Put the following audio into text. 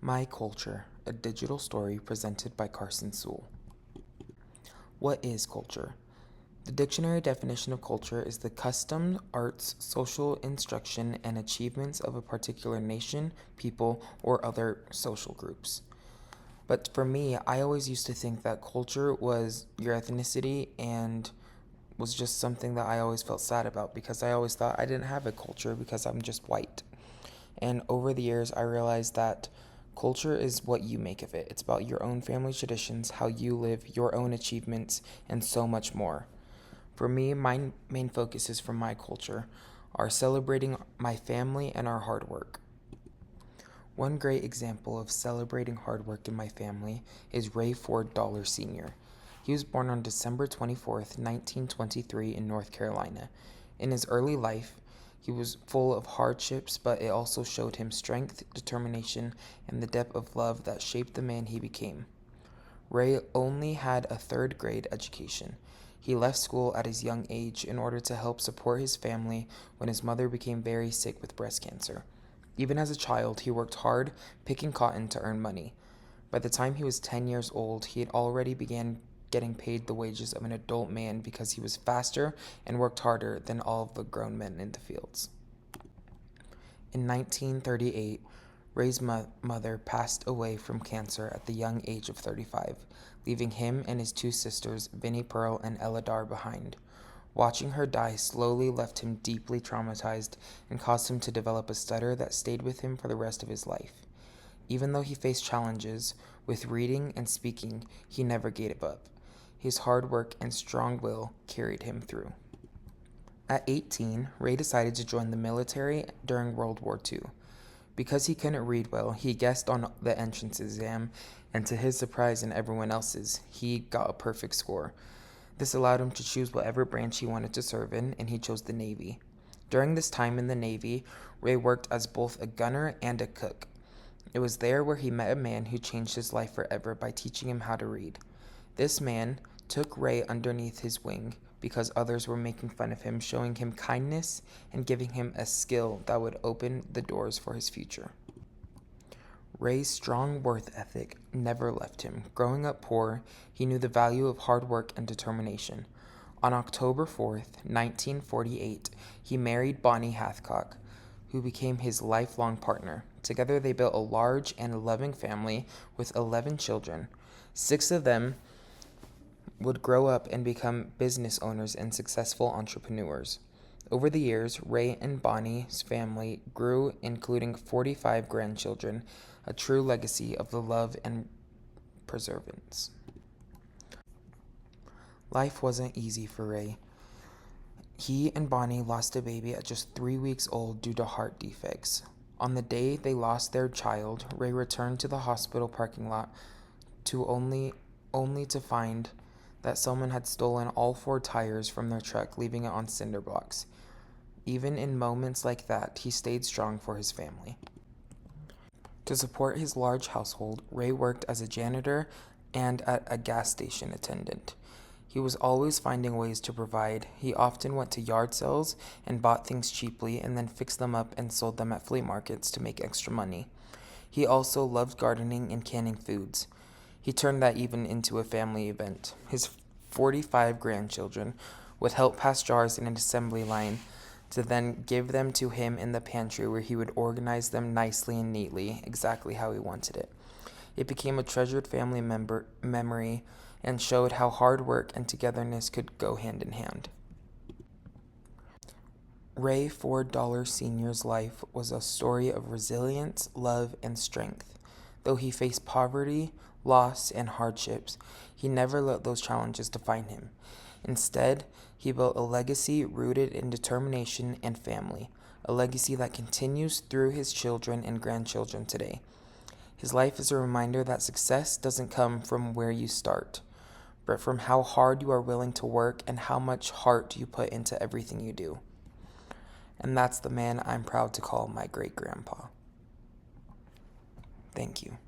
My Culture, a digital story presented by Carson Sewell. What is culture? The dictionary definition of culture is the custom, arts, social instruction, and achievements of a particular nation, people, or other social groups. But for me, I always used to think that culture was your ethnicity and was just something that I always felt sad about because I always thought I didn't have a culture because I'm just white. And over the years, I realized that culture is what you make of it. It's about your own family traditions, how you live, your own achievements, and so much more. For me, my main focuses for my culture are celebrating my family and our hard work. One great example of celebrating hard work in my family is Ray Ford Dollar Sr. He was born on December 24th, 1923, in North Carolina. In his early life, he was full of hardships, but it also showed him strength, determination, and the depth of love that shaped the man he became. Ray only had a third grade education. He left school at his young age in order to help support his family when his mother became very sick with breast cancer. Even as a child, he worked hard picking cotton to earn money. By the time he was 10 years old, he had already began getting paid the wages of an adult man because he was faster and worked harder than all of the grown men in the fields. In 1938, Ray's mother passed away from cancer at the young age of 35, leaving him and his two sisters, Vinnie Pearl and Ella Dar, behind. Watching her die slowly left him deeply traumatized and caused him to develop a stutter that stayed with him for the rest of his life. Even though he faced challenges with reading and speaking, he never gave up. His hard work and strong will carried him through. At 18, Ray decided to join the military during World War II. Because he couldn't read well, he guessed on the entrance exam, and to his surprise and everyone else's, he got a perfect score. This allowed him to choose whatever branch he wanted to serve in, and he chose the Navy. During this time in the Navy, Ray worked as both a gunner and a cook. It was there where he met a man who changed his life forever by teaching him how to read. This man took Ray underneath his wing because others were making fun of him, showing him kindness and giving him a skill that would open the doors for his future. Ray's strong work ethic never left him. Growing up poor, he knew the value of hard work and determination. On October 4th, 1948, he married Bonnie Hathcock, who became his lifelong partner. Together, they built a large and loving family with 11 children. 6 of them would grow up and become business owners and successful entrepreneurs. Over the years, Ray and Bonnie's family grew, including 45 grandchildren, a true legacy of the love and perseverance. Life wasn't easy for Ray. He and Bonnie lost a baby at just 3 weeks old due to heart defects. On the day they lost their child, Ray returned to the hospital parking lot to only to find that someone had stolen all 4 tires from their truck, leaving it on cinder blocks. Even in moments like that, he stayed strong for his family. To support his large household, Ray worked as a janitor and at a gas station attendant. He was always finding ways to provide. He often went to yard sales and bought things cheaply and then fixed them up and sold them at flea markets to make extra money. He also loved gardening and canning foods. He turned that even into a family event. His 45 grandchildren would help pass jars in an assembly line to then give them to him in the pantry where he would organize them nicely and neatly, exactly how he wanted it. It became a treasured family memory and showed how hard work and togetherness could go hand in hand. Ray Ford Dollar Sr.'s life was a story of resilience, love, and strength. Though he faced poverty, loss, and hardships, he never let those challenges define him. Instead, he built a legacy rooted in determination and family, a legacy that continues through his children and grandchildren today. His life is a reminder that success doesn't come from where you start, but from how hard you are willing to work and how much heart you put into everything you do. And that's the man I'm proud to call my great-grandpa. Thank you.